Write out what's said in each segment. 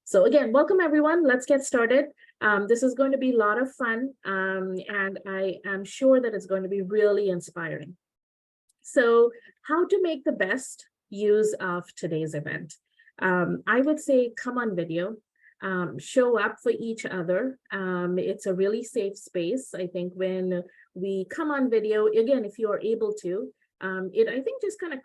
So again, welcome everyone. Let's get started. This is going to be a lot of fun, and I am sure that it's going to be really inspiring. So how to make the best use of today's event? I would say come on video, show up for each other. It's a really safe space. I think when we come on video, again, if you are able to, I think just kind of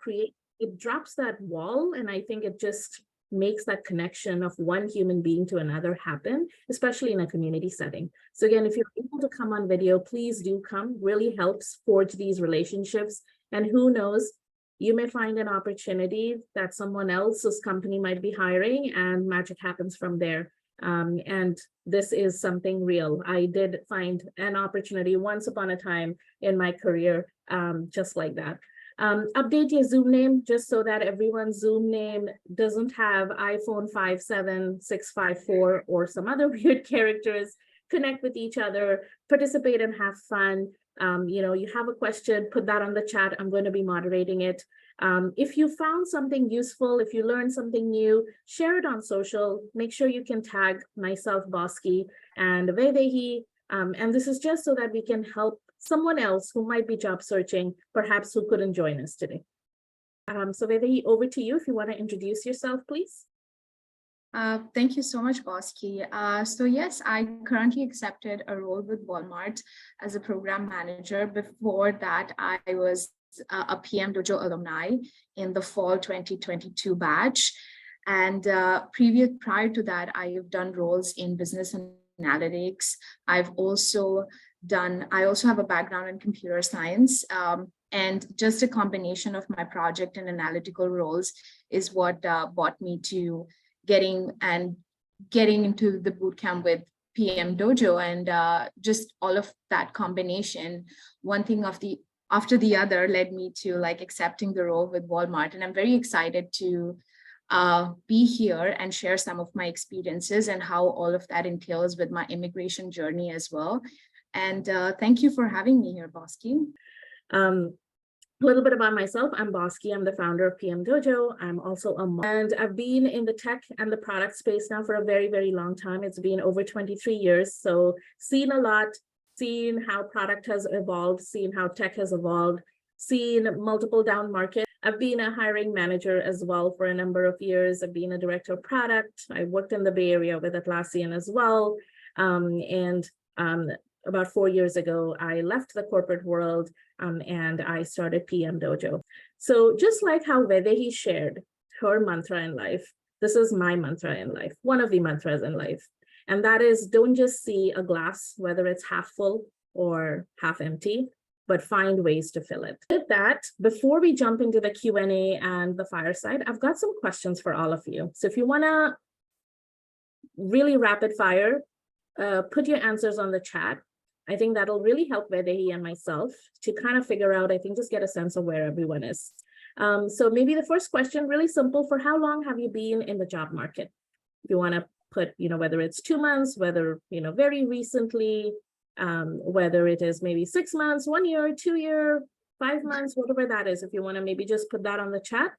it drops that wall, and I think it just makes that connection of one human being to another happen, especially in a community setting. So again, if you're able to come on video, please do come. Really helps forge these relationships. And who knows, you may find an opportunity that someone else's company might be hiring, and magic happens from there. And this is something real. I did find an opportunity once upon a time in my career, just like that. Update your Zoom name just so that everyone's Zoom name doesn't have iPhone 57654 or some other weird characters. Connect with each other, participate and have fun. You have a question, put that on the chat. I'm going to be moderating it. If you found something useful, if you learned something new, share it on social. Make sure you can tag myself, Bosky, and Vaidehee. And this is just so that we can help someone else who might be job searching, perhaps who couldn't join us today. So Vaidehee, over to you if you want to introduce yourself, please. Thank you so much, Bosky. So yes, I currently accepted a role with Walmart as a program manager. Before that, I was a PM Dojo alumni in the fall 2022 batch. And prior to that, I have done roles in business analytics. I also have a background in computer science. And just a combination of my project and analytical roles is what brought me to getting into the bootcamp with PM Dojo, and just all of that combination, one thing after the other led me to accepting the role with Walmart. And I'm very excited to be here and share some of my experiences and how all of that entails with my immigration journey as well. And thank you for having me here, Bosky. A little bit about myself. I'm Bosky. I'm the founder of PM Dojo. I'm also a mom, and I've been in the tech and the product space now for a very, very long time. It's been over 23 years. So seen a lot, seen how product has evolved, seen how tech has evolved, seen multiple down market. I've been a hiring manager as well for a number of years. I've been a director of product. I worked in the Bay Area with Atlassian as well. About 4 years ago, I left the corporate world and I started PM Dojo. So just like how Vaidehee shared her mantra in life, this is my mantra in life, one of the mantras in life. And that is, don't just see a glass, whether it's half full or half empty, but find ways to fill it. With that, before we jump into the Q&A and the fireside, I've got some questions for all of you. So if you want to really rapid fire, put your answers on the chat. I think that'll really help Vaidehee and myself to kind of figure out, I think, just get a sense of where everyone is. So maybe the first question, really simple, for how long have you been in the job market? If you want to put, whether it's 2 months, whether, very recently, whether it is maybe 6 months, 1 year, 2 year, 5 months, whatever that is, if you want to maybe just put that on the chat.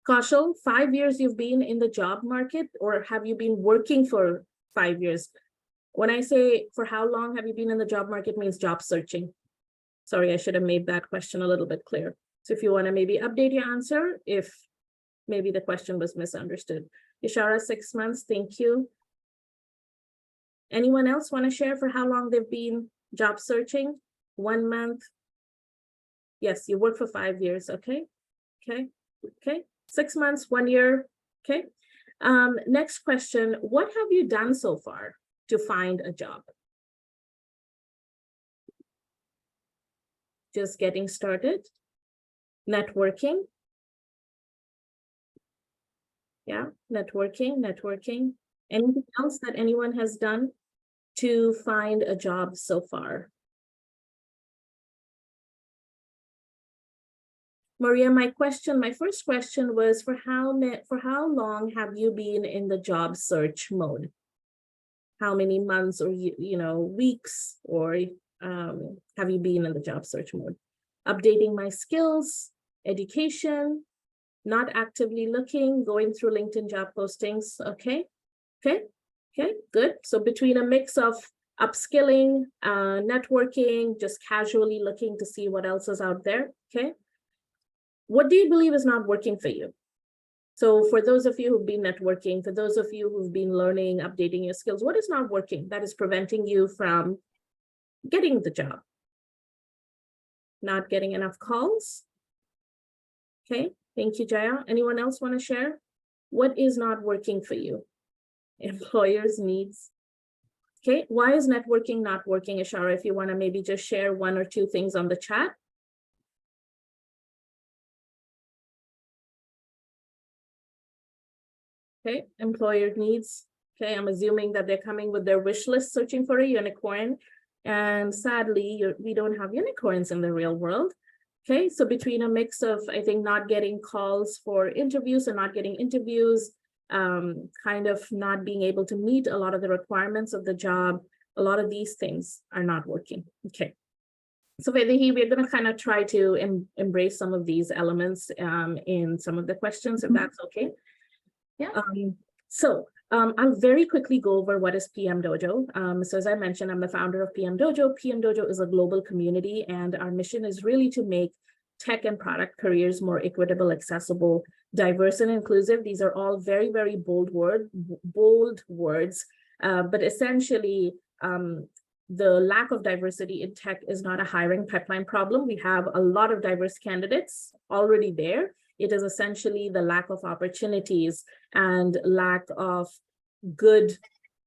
Kaushal, 5 years you've been in the job market, or have you been working for 5 years? When I say for how long have you been in the job market, means job searching. Sorry, I should have made that question a little bit clear. So if you want to maybe update your answer, if maybe the question was misunderstood. Ishara, 6 months, thank you. Anyone else want to share for how long they've been job searching? 1 month? Yes, you work for 5 years, okay. 6 months, 1 year, okay. Next question, what have you done so far to find a job? Just getting started? Networking? Yeah, networking. Anything else that anyone has done to find a job so far? Maria, my first question was, for how long have you been in the job search mode? How many months or weeks, or have you been in the job search mode? Updating my skills, education, not actively looking, going through LinkedIn job postings. Okay, good. So between a mix of upskilling, networking, just casually looking to see what else is out there. Okay, what do you believe is not working for you? So for those of you who've been networking, for those of you who've been learning, updating your skills, what is not working that is preventing you from getting the job? Not getting enough calls? Okay, thank you, Jaya. Anyone else want to share? What is not working for you? Employers' needs. Okay, why is networking not working, Ishara? If you want to maybe just share one or two things on the chat. Okay, employer needs. Okay, I'm assuming that they're coming with their wish list searching for a unicorn. And sadly, we don't have unicorns in the real world. Okay, so between a mix of, I think, not getting calls for interviews and not getting interviews, kind of not being able to meet a lot of the requirements of the job, a lot of these things are not working. Okay. So Vaidehee, we're going to kind of try to embrace some of these elements in some of the questions, if that's okay. Yeah. I'll very quickly go over what is PM Dojo. So as I mentioned, I'm the founder of PM Dojo. PM Dojo is a global community, and our mission is really to make tech and product careers more equitable, accessible, diverse, and inclusive. These are all very, very bold words, but essentially, the lack of diversity in tech is not a hiring pipeline problem. We have a lot of diverse candidates already there. It is essentially the lack of opportunities and lack of good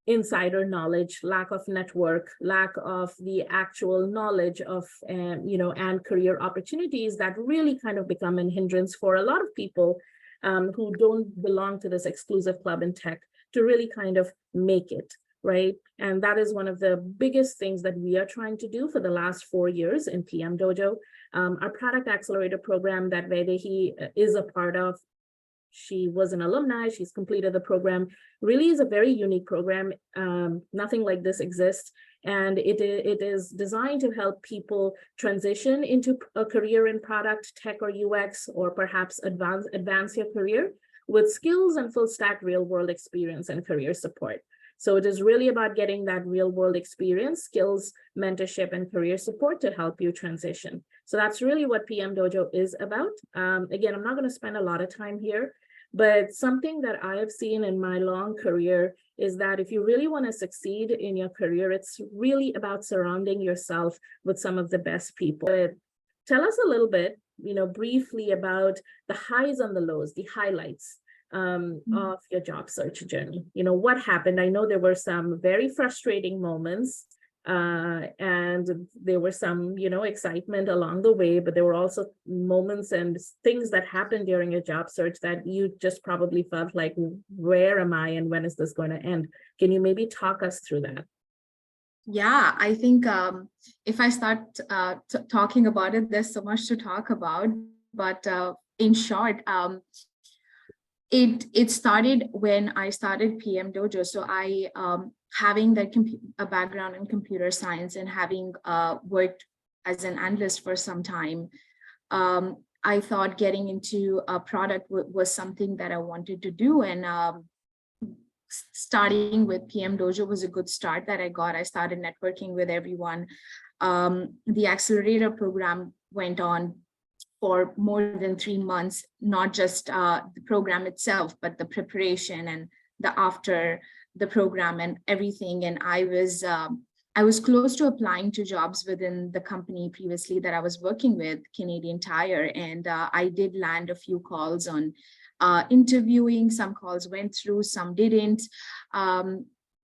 insider knowledge, lack of network, lack of the actual knowledge of, and career opportunities that really kind of become a hindrance for a lot of people who don't belong to this exclusive club in tech to really kind of make it. Right. And that is one of the biggest things that we are trying to do for the last 4 years in PM Dojo. Our product accelerator program that Vaidehee is a part of, she was an alumni, she's completed the program, really is a very unique program. Nothing like this exists. And it is designed to help people transition into a career in product, tech, or UX, or perhaps advance your career with skills and full stack real world experience and career support. So it is really about getting that real world experience, skills, mentorship, and career support to help you transition. So that's really what PM Dojo is about. Again, I'm not going to spend a lot of time here, but something that I have seen in my long career is that if you really want to succeed in your career, it's really about surrounding yourself with some of the best people. Tell us a little bit, briefly about the highs and the lows, the highlights of your job search journey. What happened? I know there were some very frustrating moments and there were some, excitement along the way, but there were also moments and things that happened during your job search that you just probably felt like, where am I and when is this going to end? Can you maybe talk us through that? Yeah, I think if I start talking about it, there's so much to talk about, but in short, it started when I started PM Dojo. So I, having that a background in computer science and having worked as an analyst for some time, I thought getting into a product was something that I wanted to do. And starting with PM Dojo was a good start that I got. I started networking with everyone. The accelerator program went on for more than 3 months, not just the program itself, but the preparation and the after the program and everything. And I was close to applying to jobs within the company previously that I was working with, Canadian Tire, and I did land a few calls on interviewing. Some calls went through, some didn't.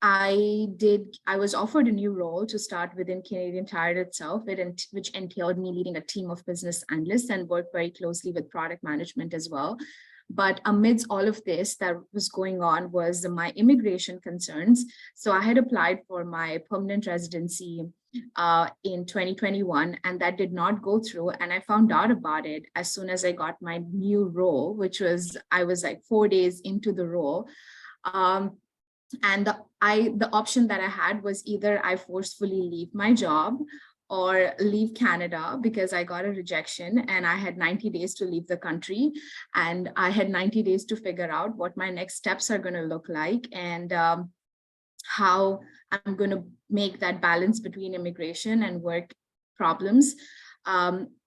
I was offered a new role to start within Canadian Tire itself, which entailed me leading a team of business analysts and work very closely with product management as well. But amidst all of this that was going on was my immigration concerns. So I had applied for my permanent residency in 2021, and that did not go through. And I found out about it as soon as I got my new role, I was like 4 days into the role. And the option that I had was either I forcefully leave my job or leave Canada because I got a rejection and I had 90 days to leave the country. And I had 90 days to figure out what my next steps are going to look like, and how I'm going to make that balance between immigration and work problems.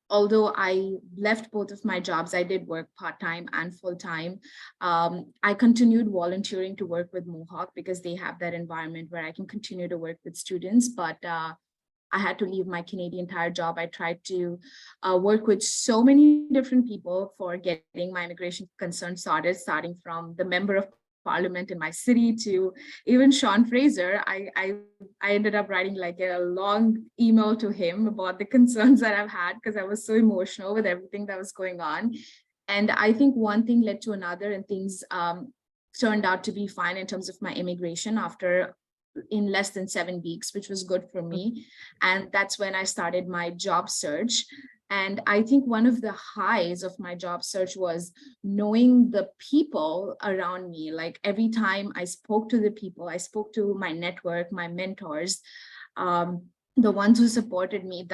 Although I left both of my jobs, I did work part-time and full-time. I continued volunteering to work with Mohawk because they have that environment where I can continue to work with students. But I had to leave my Canadian Tire job. I tried to work with so many different people for getting my immigration concerns sorted, starting from the member of parliament in my city to even Sean Fraser. I ended up writing like a long email to him about the concerns that I've had because I was so emotional with everything that was going on. And I think one thing led to another, and things turned out to be fine in terms of my immigration after in less than 7 weeks, which was good for me. And that's when I started my job search. And I think one of the highs of my job search was knowing the people around me. Like every time I spoke to the people, I spoke to my network, my mentors, the ones who supported me,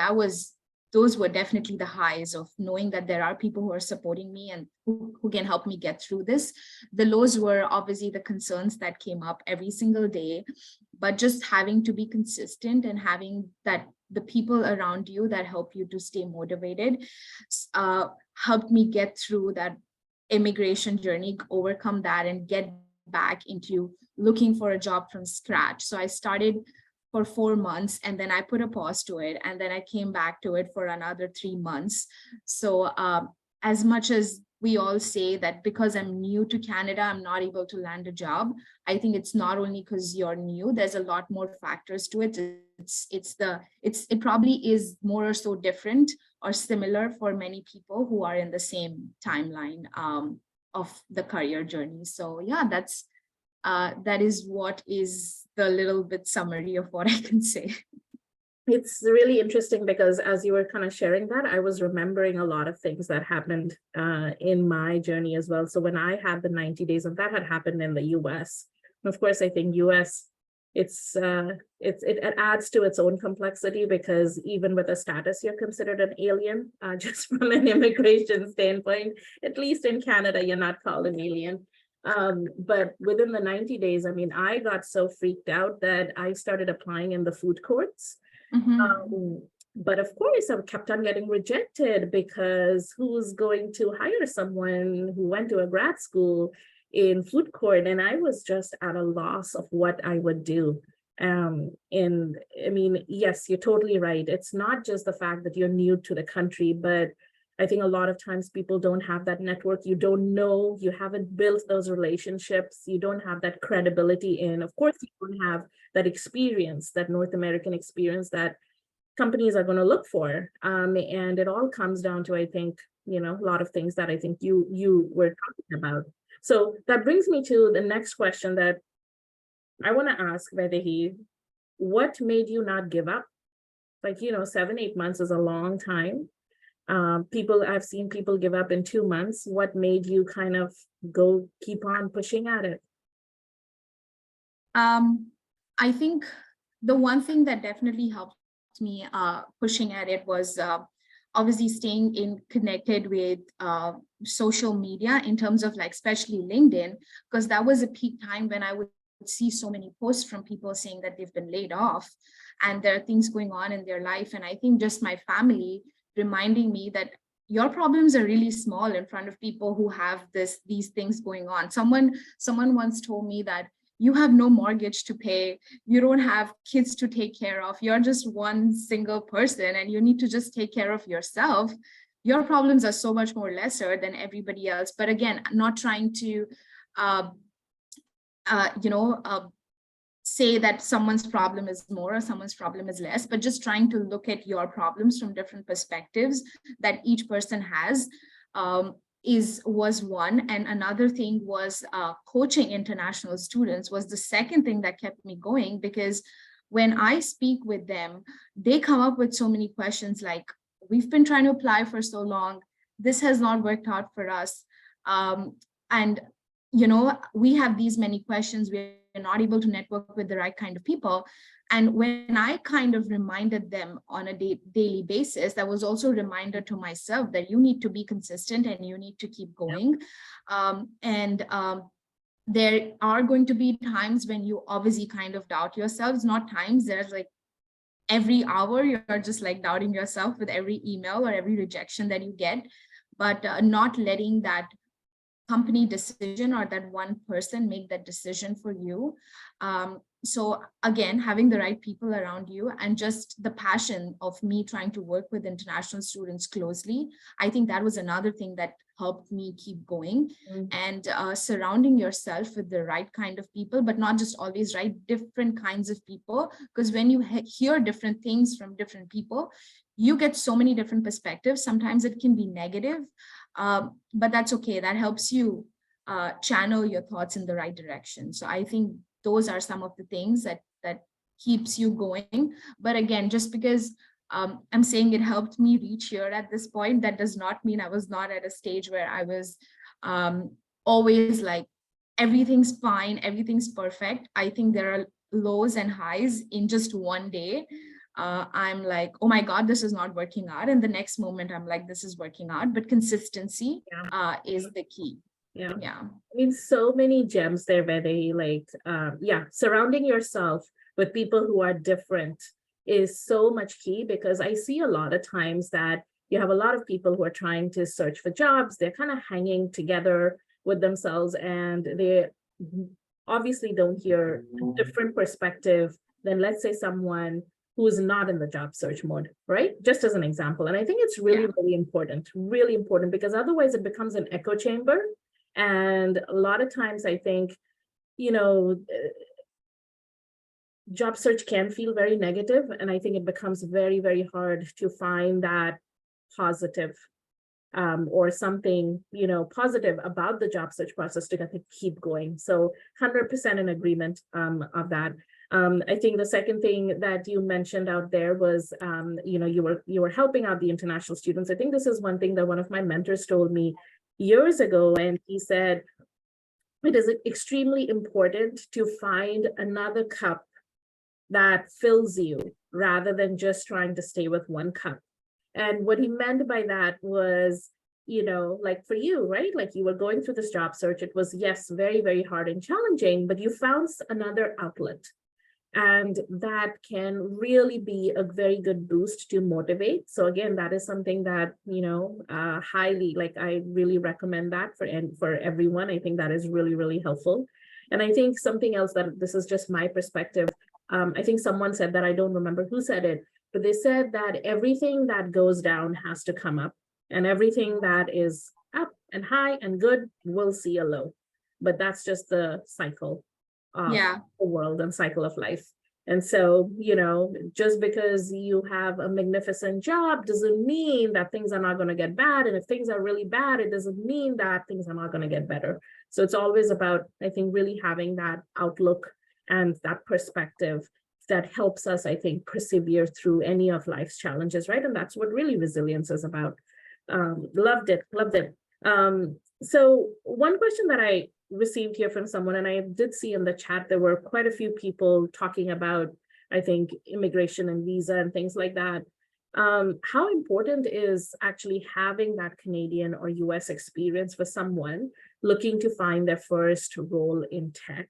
those were definitely the highs of knowing that there are people who are supporting me and who can help me get through this. The lows were obviously the concerns that came up every single day, but just having to be consistent and having that the people around you that help you to stay motivated helped me get through that immigration journey, overcome that, and get back into looking for a job from scratch. So I started for 4 months and then I put a pause to it, and then I came back to it for another 3 months. So as much as we all say that because I'm new to Canada, I'm not able to land a job, I think it's not only because you're new, there's a lot more factors to it. It probably is more or so different or similar for many people who are in the same timeline of the career journey. So yeah, that is what is the little bit summary of what I can say. It's really interesting because as you were kind of sharing that, I was remembering a lot of things that happened in my journey as well. So when I had the 90 days, and that had happened in the US, of course, I think US, it adds to its own complexity because even with a status, you're considered an alien, just from an immigration standpoint. At least in Canada, you're not called an alien. But within the 90 days, I mean, I got so freaked out that I started applying in the food courts. But of course, I kept on getting rejected because who's going to hire someone who went to a grad school in food court? And I was just at a loss of what I would do. And I mean, yes, you're totally right. It's not just the fact that you're new to the country, but I think a lot of times people don't have that network. You don't know, you haven't built those relationships. You don't have that credibility in, of course, you don't have that experience, that North American experience that companies are going to look for. And it all comes down to, I think, a lot of things that I think you were talking about. So that brings me to the next question that I want to ask, Vaidehee. What made you not give up? Like, 7-8 months is a long time. I've seen people give up in 2 months. What made you kind of keep on pushing at it? I think the one thing that definitely helped me pushing at it was obviously staying connected with social media in terms of like especially LinkedIn, because that was a peak time when I would see so many posts from people saying that they've been laid off and there are things going on in their life. And I think just my family reminding me that your problems are really small in front of people who have these things going on. Someone once told me that you have no mortgage to pay, you don't have kids to take care of, you're just one single person and you need to just take care of yourself. Your problems are so much more lesser than everybody else. But again, not trying to say that someone's problem is more or someone's problem is less, but just trying to look at your problems from different perspectives that each person has was one. And another thing was coaching international students was the second thing that kept me going, because when I speak with them, they come up with so many questions like, we've been trying to apply for so long, this has not worked out for us. And we have these many questions, we're not able to network with the right kind of people. And when I kind of reminded them on a daily basis, that was also a reminder to myself that you need to be consistent and you need to keep going. There are going to be times when you obviously kind of doubt yourselves, not times, there's like every hour you're just like doubting yourself with every email or every rejection that you get, but not letting that company decision or that one person make that decision for you. So again, having the right people around you and just the passion of me trying to work with international students closely, I think that was another thing that helped me keep going. And surrounding yourself with the right kind of people, but not just always right, different kinds of people, because when you hear different things from different people, you get so many different perspectives. Sometimes it can be negative, but that's okay. That helps you channel your thoughts in the right direction. So I think those are some of the things that keeps you going. But again, just because I'm saying it helped me reach here at this point, that does not mean I was not at a stage where I was always like, everything's fine, everything's perfect. I think there are lows and highs in just one day. I'm like, oh my God, this is not working out. And the next moment I'm like, this is working out. But consistency is the key. Yeah. Yeah. I mean, so many gems there, Vaidehee. Like, surrounding yourself with people who are different is so much key, because I see a lot of times that you have a lot of people who are trying to search for jobs. They're kind of hanging together with themselves, and they obviously don't hear a different perspective than, let's say, someone who is not in the job search mode, right? Just as an example. And I think it's really important, because otherwise it becomes an echo chamber. And a lot of times I think, job search can feel very negative, and I think it becomes very, very hard to find that positive or something, positive about the job search process to keep going. So 100% in agreement of that. I think the second thing that you mentioned out there was, you were helping out the international students. I think this is one thing that one of my mentors told me years ago, and he said, it is extremely important to find another cup that fills you rather than just trying to stay with one cup. And what he meant by that was, like for you, right? Like you were going through this job search. It was, yes, very, very hard and challenging, but you found another outlet. And that can really be a very good boost to motivate. So again, that is something that, highly, like I really recommend that for everyone. I think that is really, really helpful. And I think something else, that this is just my perspective. I think someone said that, I don't remember who said it, but they said that everything that goes down has to come up, and everything that is up and high and good will see a low. But that's just the cycle of the world and cycle of life. And so, just because you have a magnificent job doesn't mean that things are not going to get bad. And if things are really bad, it doesn't mean that things are not going to get better. So it's always about, I think, really having that outlook and that perspective that helps us, I think, persevere through any of life's challenges, right? And that's what really resilience is about. Loved it. So one question that I received here from someone, and I did see in the chat, there were quite a few people talking about, I think, immigration and visa and things like that. How important is actually having that Canadian or US experience for someone looking to find their first role in tech?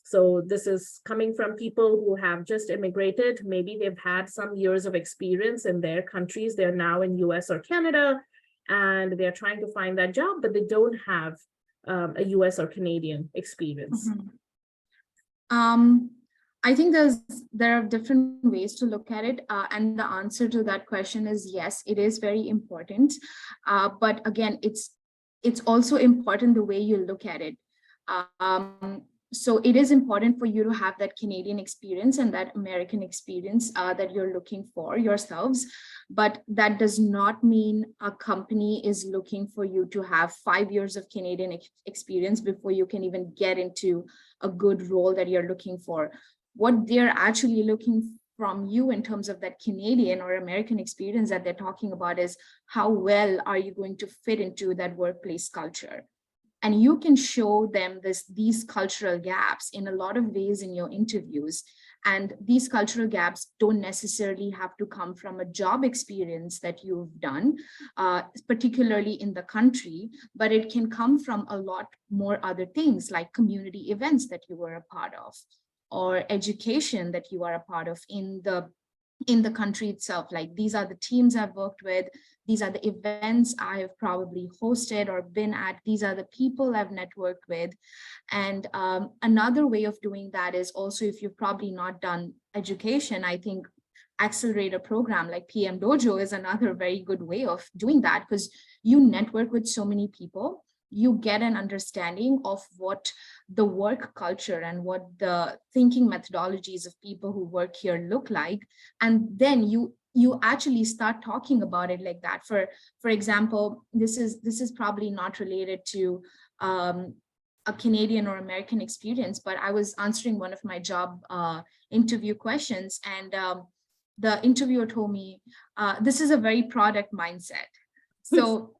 So this is coming from people who have just immigrated. Maybe they've had some years of experience in their countries. They're now in US or Canada, and they're trying to find that job, but they don't have a US or Canadian experience. I think there are different ways to look at it. And the answer to that question is yes, it is very important. But again, it's also important the way you look at it. So it is important for you to have that Canadian experience and that American experience that you're looking for yourselves. But that does not mean a company is looking for you to have 5 years of Canadian experience before you can even get into a good role that you're looking for. What they're actually looking from you in terms of that Canadian or American experience that they're talking about is how well are you going to fit into that workplace culture. And you can show them these cultural gaps in a lot of ways in your interviews. And these cultural gaps don't necessarily have to come from a job experience that you've done, particularly in the country, but it can come from a lot more other things like community events that you were a part of, or education that you are a part of in the country itself. Like, these are the teams I've worked with, these are the events I have probably hosted or been at, these are the people I've networked with. And another way of doing that is also, if you've probably not done education, I think accelerator program like PM Dojo is another very good way of doing that, because you network with so many people, you get an understanding of what the work culture and what the thinking methodologies of people who work here look like. And then you actually start talking about it like that. For example, this is probably not related to a Canadian or American experience, but I was answering one of my job interview questions, and the interviewer told me, this is a very product mindset. So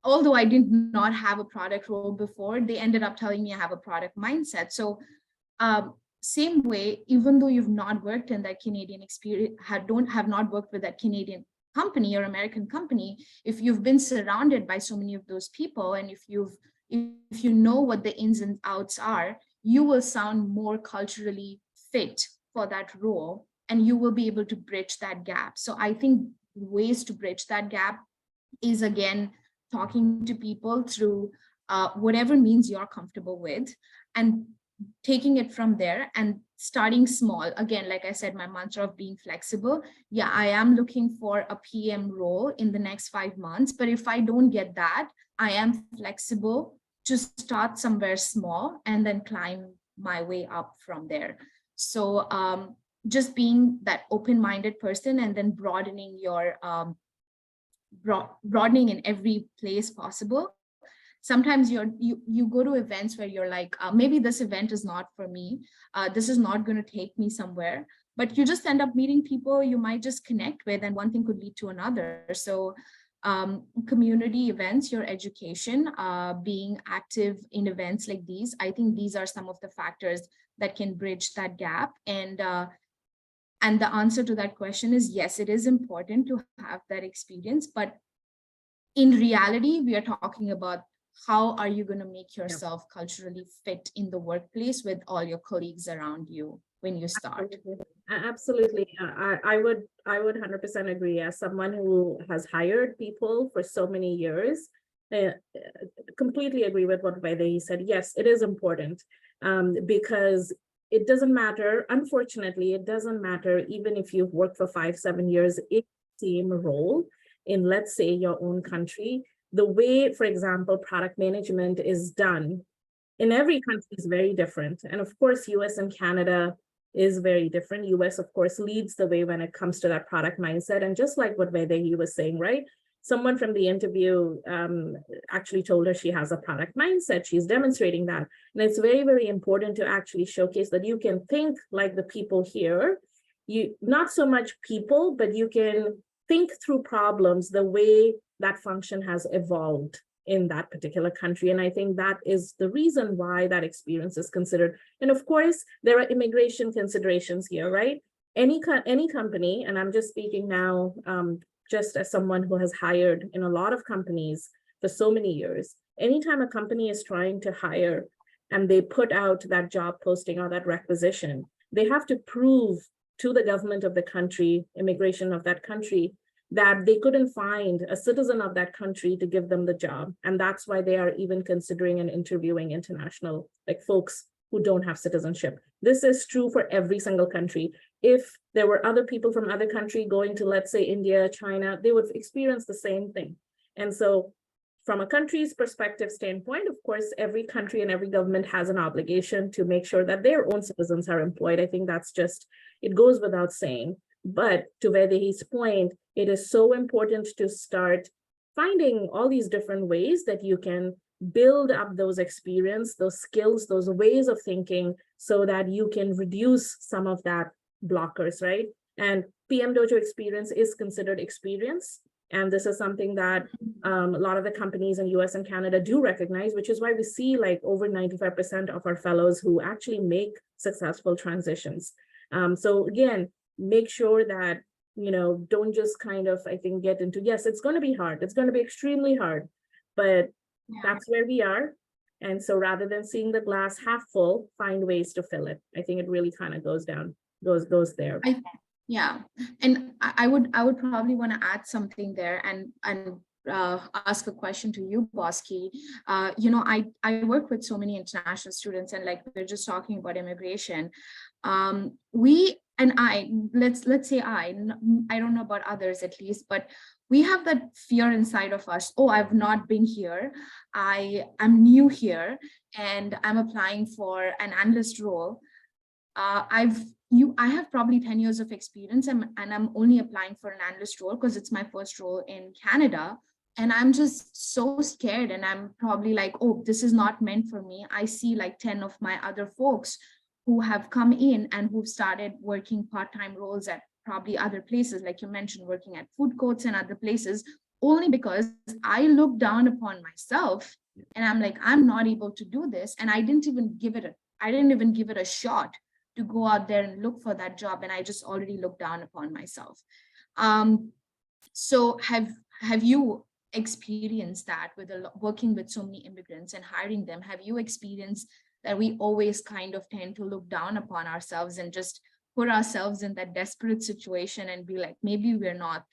although I did not have a product role before, they ended up telling me I have a product mindset. So same way, even though you've not worked in that Canadian experience, have not worked with that Canadian company or American company, if you've been surrounded by so many of those people, and if you know what the ins and outs are, you will sound more culturally fit for that role, and you will be able to bridge that gap. So I think ways to bridge that gap is, again, talking to people through whatever means you're comfortable with, and taking it from there and starting small. Again, like I said, my mantra of being flexible. Yeah, I am looking for a PM role in the next 5 months, but if I don't get that, I am flexible to start somewhere small and then climb my way up from there. So just being that open-minded person, and then broadening your broadening in every place possible. Sometimes you go to events where you're like, maybe this event is not for me, this is not going to take me somewhere, but you just end up meeting people you might just connect with, and one thing could lead to another. So community events, your education, being active in events like these, I think these are some of the factors that can bridge that gap. And the answer to that question is yes, it is important to have that experience. But in reality, we are talking about how are you going to make yourself culturally fit in the workplace with all your colleagues around you when you start. Absolutely. I would 100% agree. As someone who has hired people for so many years, completely agree with what Vaidehee said. Yes, it is important, because it doesn't matter. Unfortunately, it doesn't matter even if you've worked for 5-7 years in the same role in, let's say, your own country. The way, for example, product management is done in every country is very different. And of course, US and Canada is very different. US, of course, leads the way when it comes to that product mindset. And just like what Vaidehee was saying, right? Someone from the interview actually told her she has a product mindset. She's demonstrating that. And it's very, very important to actually showcase that you can think like the people here. You not so much people, but you can think through problems the way that function has evolved in that particular country. And I think that is the reason why that experience is considered. And of course, there are immigration considerations here, right? Any company, and I'm just speaking now, just as someone who has hired in a lot of companies for so many years, anytime a company is trying to hire and they put out that job posting or that requisition, they have to prove to the government of the country, immigration of that country, that they couldn't find a citizen of that country to give them the job. And that's why they are even considering and interviewing international, like folks who don't have citizenship. This is true for every single country. If there were other people from other country going to, let's say, India, China, they would experience the same thing. And so from a country's perspective standpoint, of course, every country and every government has an obligation to make sure that their own citizens are employed. I think that's just, it goes without saying. But to Vaidehee's point, it is so important to start finding all these different ways that you can build up those experience, those skills, those ways of thinking, so that you can reduce some of that blockers, right? And PM Dojo experience is considered experience. And this is something that a lot of the companies in US and Canada do recognize, which is why we see like over 95% of our fellows who actually make successful transitions. So again, make sure that, don't just kind of, I think, get into, yes, it's going to be hard. It's going to be extremely hard, but that's where we are. And so rather than seeing the glass half full, find ways to fill it. I think it really kind of goes there. Yeah, and I would probably want to add something there and ask a question to you, Bosky. I work with so many international students, and like we're just talking about immigration. Let's say I don't know about others at least, but we have that fear inside of us. Oh, I've not been here. I'm new here, and I'm applying for an analyst role. I have probably 10 years of experience, and I'm only applying for an analyst role because it's my first role in Canada. And I'm just so scared, and I'm probably like, oh, this is not meant for me. I see like 10 of my other folks who have come in and who've started working part-time roles at probably other places, like you mentioned, working at food courts and other places, only because I look down upon myself and I'm like, I'm not able to do this. And I didn't even give it a shot to go out there and look for that job, and I just already looked down upon myself. So have you experienced that with working with so many immigrants and hiring them? Have you experienced that we always kind of tend to look down upon ourselves and just put ourselves in that desperate situation and be like, maybe we're not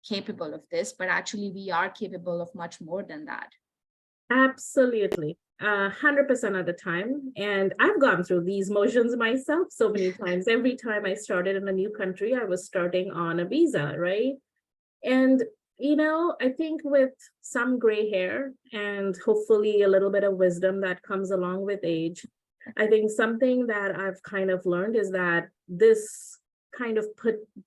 capable of this, but actually we are capable of much more than that? Absolutely. 100% of the time. And I've gone through these motions myself so many times. Every time I started in a new country, I was starting on a visa, right? And, I think with some gray hair and hopefully a little bit of wisdom that comes along with age, I think something that I've kind of learned is that this kind of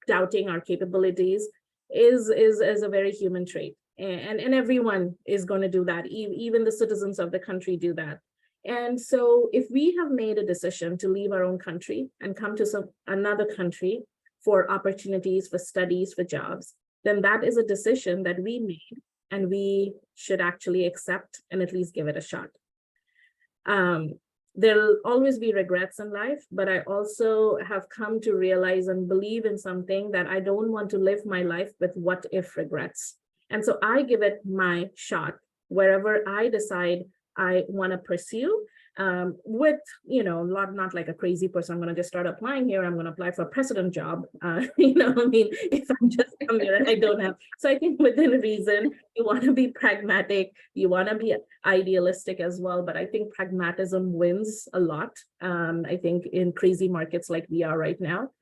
doubting our capabilities is a very human trait. And everyone is going to do that. Even the citizens of the country do that. And so if we have made a decision to leave our own country and come to another country for opportunities, for studies, for jobs, then that is a decision that we made, and we should actually accept and at least give it a shot. There'll always be regrets in life, but I also have come to realize and believe in something that I don't want to live my life with what if regrets. And so I give it my shot wherever I decide I want to pursue, with, not like a crazy person. I'm going to just start applying here. I'm going to apply for a president job. If I'm just coming here and I don't have. So I think within reason, you want to be pragmatic. You want to be idealistic as well. But I think pragmatism wins a lot. I think in crazy markets like we are right now.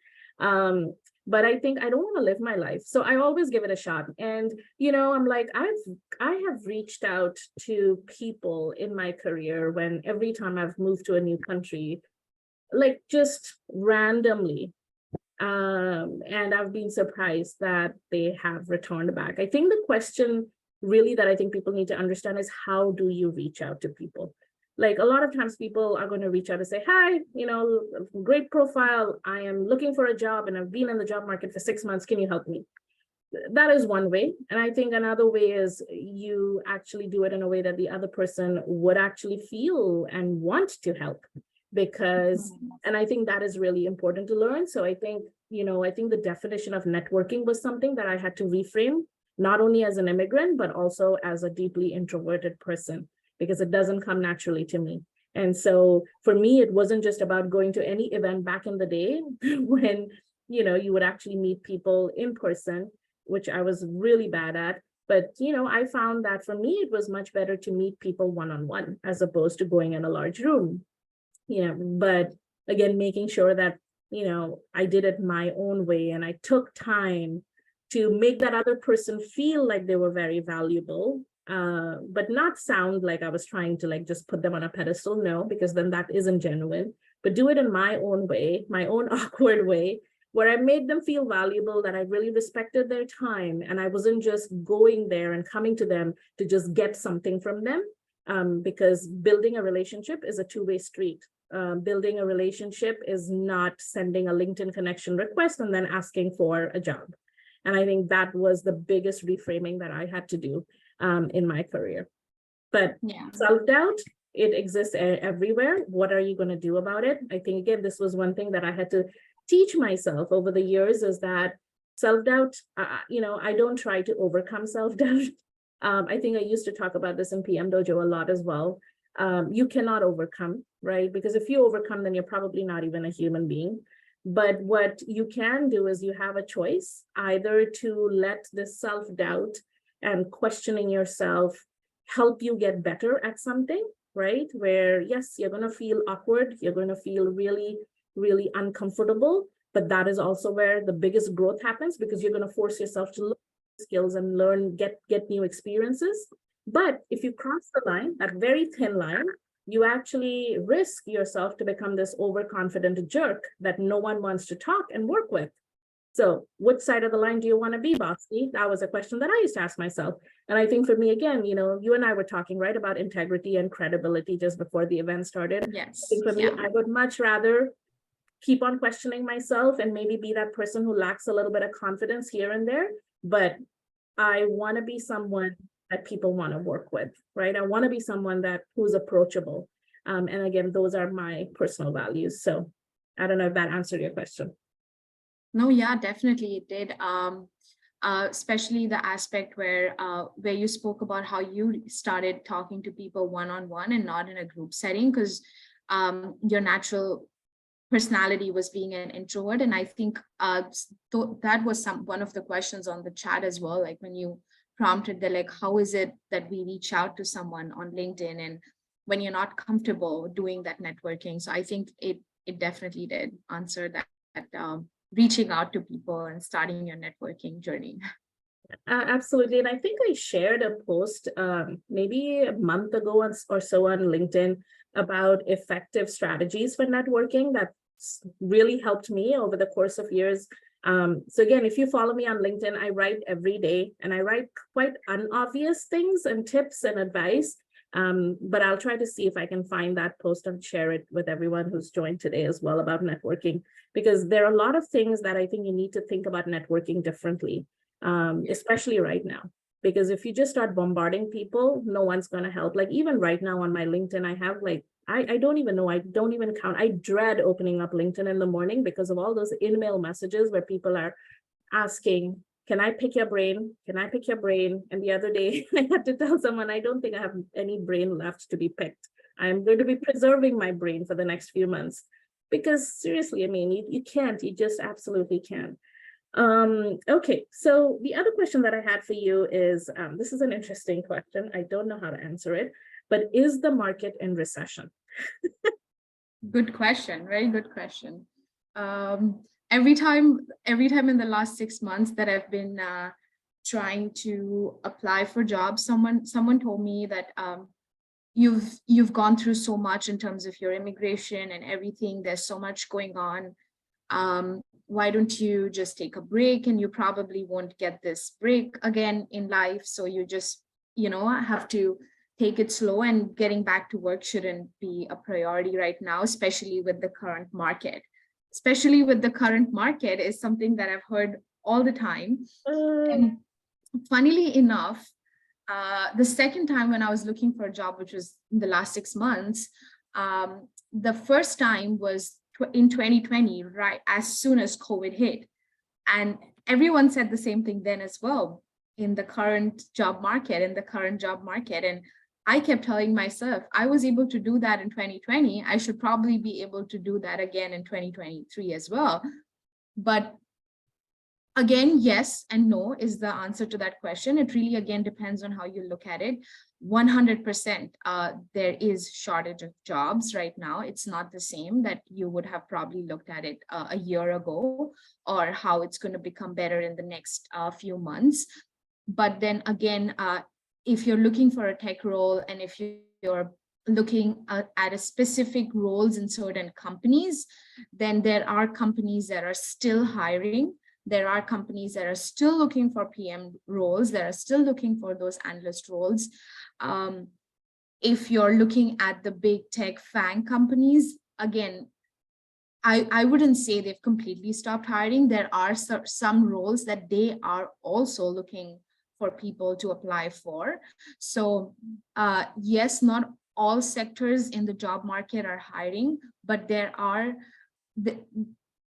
But I think I don't want to live my life. So I always give it a shot. And, I'm like, I have reached out to people in my career when every time I've moved to a new country, like just randomly. And I've been surprised that they have returned back. I think the question really that I think people need to understand is, how do you reach out to people? Like a lot of times people are going to reach out and say, hi, great profile. I am looking for a job and I've been in the job market for 6 months. Can you help me? That is one way. And I think another way is you actually do it in a way that the other person would actually feel and want to help. And I think that is really important to learn. So I think, I think the definition of networking was something that I had to reframe, not only as an immigrant, but also as a deeply introverted person, because it doesn't come naturally to me. And so for me, it wasn't just about going to any event back in the day when, you would actually meet people in person, which I was really bad at. But, I found that for me, it was much better to meet people one-on-one as opposed to going in a large room. But again, making sure that, I did it my own way, and I took time to make that other person feel like they were very valuable. But not sound like I was trying to like just put them on a pedestal. No, because then that isn't genuine. But do it in my own way, my own awkward way, where I made them feel valuable, that I really respected their time. And I wasn't just going there and coming to them to just get something from them. Because building a relationship is a two-way street. Building a relationship is not sending a LinkedIn connection request and then asking for a job. And I think that was the biggest reframing that I had to do in my career. But Yeah. self-doubt, it exists everywhere. What are you going to do about it? I think, again, this was one thing that I had to teach myself over the years, is that self-doubt, I don't try to overcome self-doubt. I think I used to talk about this in PM Dojo a lot as well. You cannot overcome, right? Because if you overcome, then you're probably not even a human being. But what you can do is you have a choice, either to let this self-doubt and questioning yourself help you get better at something, right? Where, yes, you're going to feel awkward, you're going to feel really, really uncomfortable, but that is also where the biggest growth happens, because you're going to force yourself to learn skills and learn, get new experiences. But if you cross the line, that very thin line, you actually risk yourself to become this overconfident jerk that no one wants to talk and work with. So which side of the line do you want to be, Bossy? That was a question that I used to ask myself. And I think for me, again, you and I were talking, right, about integrity and credibility just before the event started. Yes. I think for me, I would much rather keep on questioning myself and maybe be that person who lacks a little bit of confidence here and there. But I want to be someone that people want to work with, right? I want to be someone who's approachable. And again, those are my personal values. So I don't know if that answered your question. No, yeah, definitely it did. Especially the aspect where you spoke about how you started talking to people one-on-one and not in a group setting, because your natural personality was being an introvert. And I think that was one of the questions on the chat as well, like when you prompted the, like, how is it that we reach out to someone on LinkedIn and when you're not comfortable doing that networking? So I think it definitely did answer that reaching out to people and starting your networking journey. Absolutely. And I think I shared a post maybe a month ago or so on LinkedIn about effective strategies for networking that's really helped me over the course of years. So again, if you follow me on LinkedIn, I write every day, and I write quite unobvious things and tips and advice. But I'll try to see if I can find that post and share it with everyone who's joined today as well about networking, because there are a lot of things that I think you need to think about networking differently, especially right now. Because if you just start bombarding people, no one's going to help. Like even right now on my LinkedIn, I have like, I don't even know, I don't even count. I dread opening up LinkedIn in the morning because of all those email messages where people are asking, can I pick your brain? Can I pick your brain? And the other day I had to tell someone, I don't think I have any brain left to be picked. I'm going to be preserving my brain for the next few months, because seriously, I mean, you can't, you just absolutely can't. Okay, so the other question that I had for you is, this is an interesting question. I don't know how to answer it, but is the market in recession? Good question, very good question. Every time in the last 6 months that I've been trying to apply for jobs, someone told me that you've gone through so much in terms of your immigration and everything. There's so much going on. Why don't you just take a break? And you probably won't get this break again in life. So you just, have to take it slow, and getting back to work shouldn't be a priority right now, especially with the current market. Especially with the current market is something that I've heard all the time. And funnily enough, the second time when I was looking for a job, which was in the last 6 months, the first time was in 2020, right as soon as COVID hit. And everyone said the same thing then as well, in the current job market, And I kept telling myself, I was able to do that in 2020. I should probably be able to do that again in 2023 as well. But again, yes and no is the answer to that question. It really, again, depends on how you look at it. 100%, there is shortage of jobs right now. It's not the same that you would have probably looked at it a year ago, or how it's going to become better in the next few months. But then again, if you're looking for a tech role, and if you're looking at a specific roles in certain companies, then there are companies that are still hiring. There are companies that are still looking for PM roles. That are still looking for those analyst roles. If you're looking at the big tech FANG companies, again, I wouldn't say they've completely stopped hiring. There are some roles that they are also looking for people to apply for. So yes, not all sectors in the job market are hiring, but there are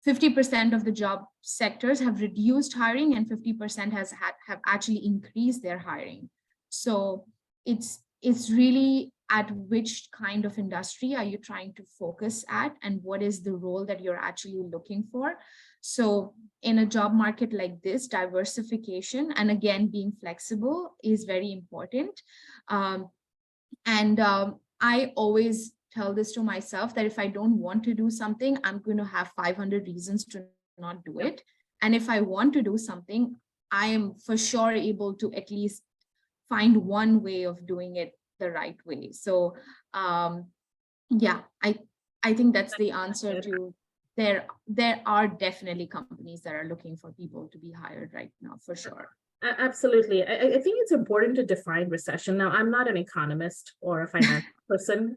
50% of the job sectors have reduced hiring and 50% have actually increased their hiring. So it's really at which kind of industry are you trying to focus at, and what is the role that you're actually looking for. So in a job market like this, diversification and again being flexible is very important. I always tell this to myself that if I don't want to do something, I'm going to have 500 reasons to not do it. And if I want to do something, I am for sure able to at least find one way of doing it the right way. So yeah, I think that's the answer to there are definitely companies that are looking for people to be hired right now, for sure. Absolutely. I think it's important to define recession. Now, I'm not an economist or a finance person,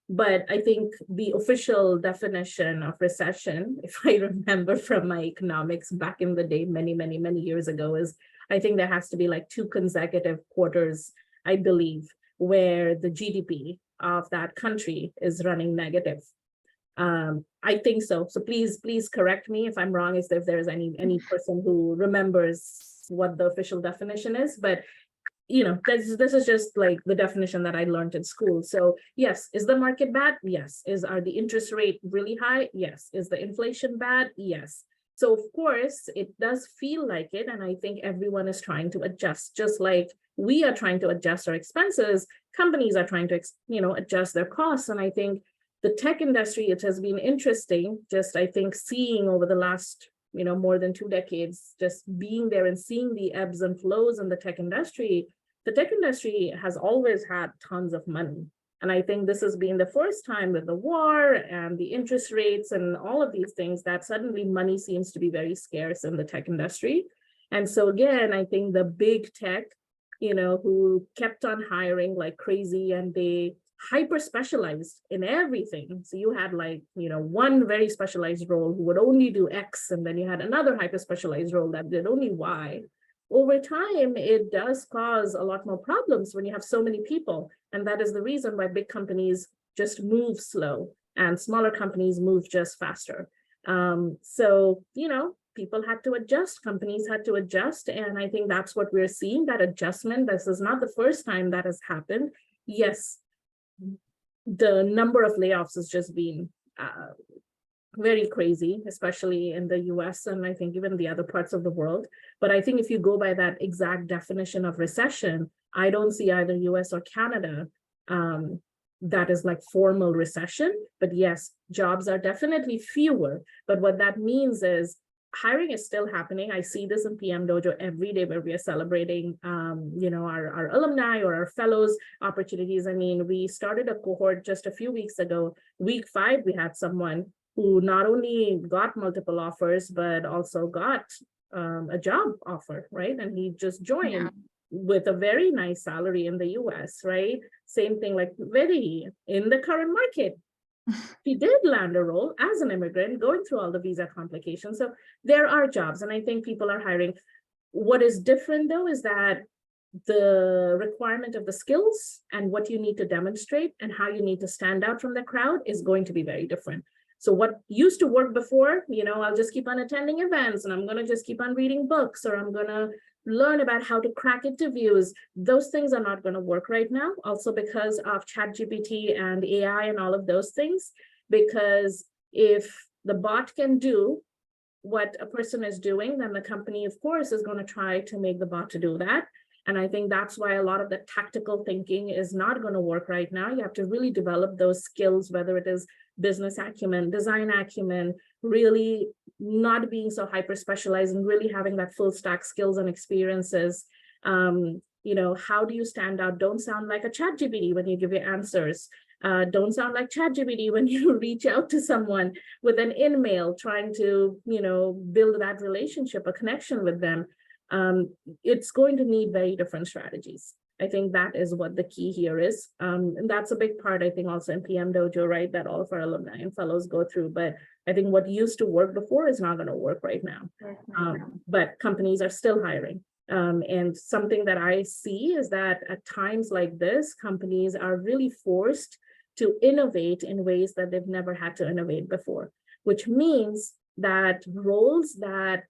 but I think the official definition of recession, if I remember from my economics back in the day, many years ago, is I think there has to be like 2 consecutive quarters, I believe, where the GDP of that country is running negative. I think so. So please correct me if I'm wrong, if there's any person who remembers what the official definition is, but this is just like the definition that I learned in school. So yes, is the market bad? Yes. Are the interest rate really high? Yes. Is the inflation bad? Yes. So of course it does feel like it, and I think everyone is trying to adjust, just like we are trying to adjust our expenses. Companies are trying to adjust their costs, and I think the tech industry, it has been interesting, just I think seeing over the last more than 2 decades, just being there and seeing the ebbs and flows in the tech industry. The tech industry has always had tons of money. And I think this has been the first time with the war and the interest rates and all of these things that suddenly money seems to be very scarce in the tech industry. And so again, I think the big tech, who kept on hiring like crazy, and they hyper specialized in everything. So you had one very specialized role who would only do X, and then you had another hyper specialized role that did only Y. Over time, it does cause a lot more problems when you have so many people. And that is the reason why big companies just move slow and smaller companies move just faster. So people had to adjust, companies had to adjust. And I think that's what we're seeing, that adjustment. This is not the first time that has happened. Yes, the number of layoffs has just been very crazy, especially in the US and I think even the other parts of the world. But I think if you go by that exact definition of recession, I don't see either US or Canada that is like formal recession. But yes, jobs are definitely fewer. But what that means is hiring is still happening. I see this in PM Dojo every day where we are celebrating, our alumni or our fellows opportunities. I mean, we started a cohort just a few weeks ago. Week 5, we had someone who not only got multiple offers, but also got a job offer, right? And he just joined with a very nice salary in the US, right? Same thing like Vaidehee in the current market. He did land a role as an immigrant, going through all the visa complications. So there are jobs, and I think people are hiring. What is different, though, is that the requirement of the skills and what you need to demonstrate and how you need to stand out from the crowd is going to be very different. So what used to work before, I'll just keep on attending events, and I'm going to just keep on reading books, or I'm going to learn about how to crack interviews. Those things are not going to work right now, also because of ChatGPT and AI and all of those things. Because if the bot can do what a person is doing, then the company, of course, is going to try to make the bot to do that. And I think that's why a lot of the tactical thinking is not going to work right now. You have to really develop those skills, whether it is business acumen, design acumen, really not being so hyper specialized and really having that full stack skills and experiences. How do you stand out? Don't sound like a ChatGPT when you give your answers. Don't sound like ChatGPT when you reach out to someone with an email trying to, build that relationship, a connection with them. It's going to need very different strategies. I think that is what the key here is. And that's a big part, I think, also in PM Dojo, right? That all of our alumni and fellows go through. But I think what used to work before is not going to work right now. But companies are still hiring. And something that I see is that at times like this, companies are really forced to innovate in ways that they've never had to innovate before, which means that roles that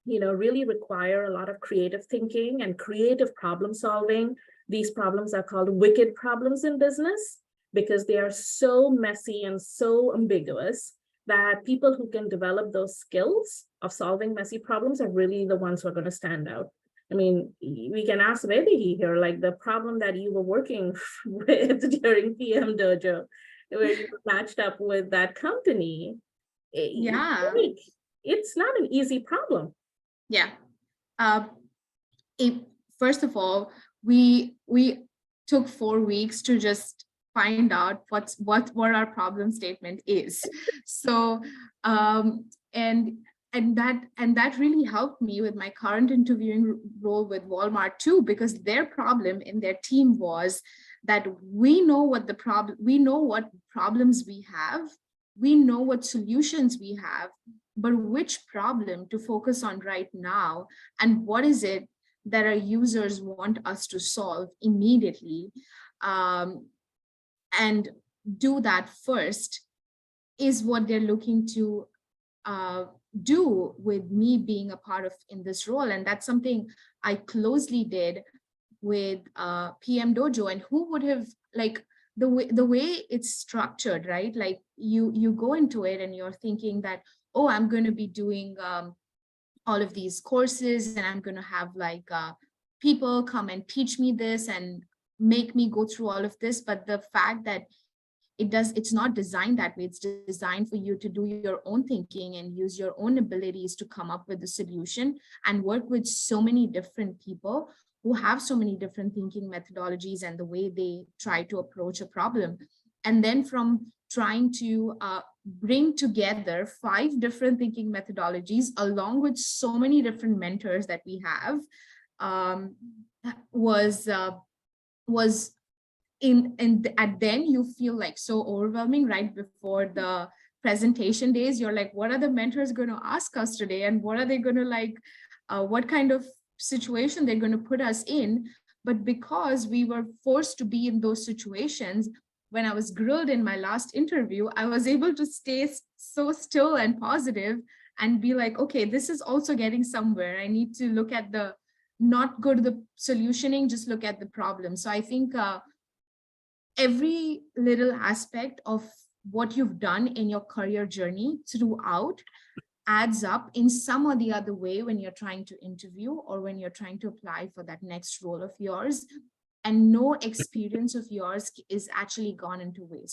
really require a lot of creative thinking and creative problem solving. These problems are called wicked problems in business because they are so messy and so ambiguous that people who can develop those skills of solving messy problems are really the ones who are going to stand out. I mean, we can ask Vaidehee here, like the problem that you were working with during PM Dojo, where you matched up with that company. Yeah. It's not an easy problem. Yeah. First of all, we took 4 weeks to just find out what our problem statement is. So and that really helped me with my current interviewing role with Walmart too, because their problem in their team was that we know what problems we have, we know what solutions we have, but which problem to focus on right now, and what is it that our users want us to solve immediately, and do that first, is what they're looking to do with me being a part of in this role. And that's something I closely did with PM Dojo. And who would have, like, the way it's structured, right? Like you go into it and you're thinking that, oh, I'm going to be doing all of these courses, and I'm going to have like people come and teach me this and make me go through all of this. But the fact that it's not designed that way. It's designed for you to do your own thinking and use your own abilities to come up with the solution and work with so many different people who have so many different thinking methodologies and the way they try to approach a problem. And then from trying to bring together 5 different thinking methodologies along with so many different mentors that we have was and then you feel like so overwhelming right before the presentation days. You're like, what are the mentors going to ask us today, and what are they going to like, what kind of situation they're going to put us in? But because we were forced to be in those situations, when I was grilled in my last interview, I was able to stay so still and positive and be like, okay, this is also getting somewhere. I need to look at not go to the solutioning, just look at the problem. So I think every little aspect of what you've done in your career journey throughout adds up in some or the other way when you're trying to interview or when you're trying to apply for that next role of yours. And no experience of yours is actually gone into waste.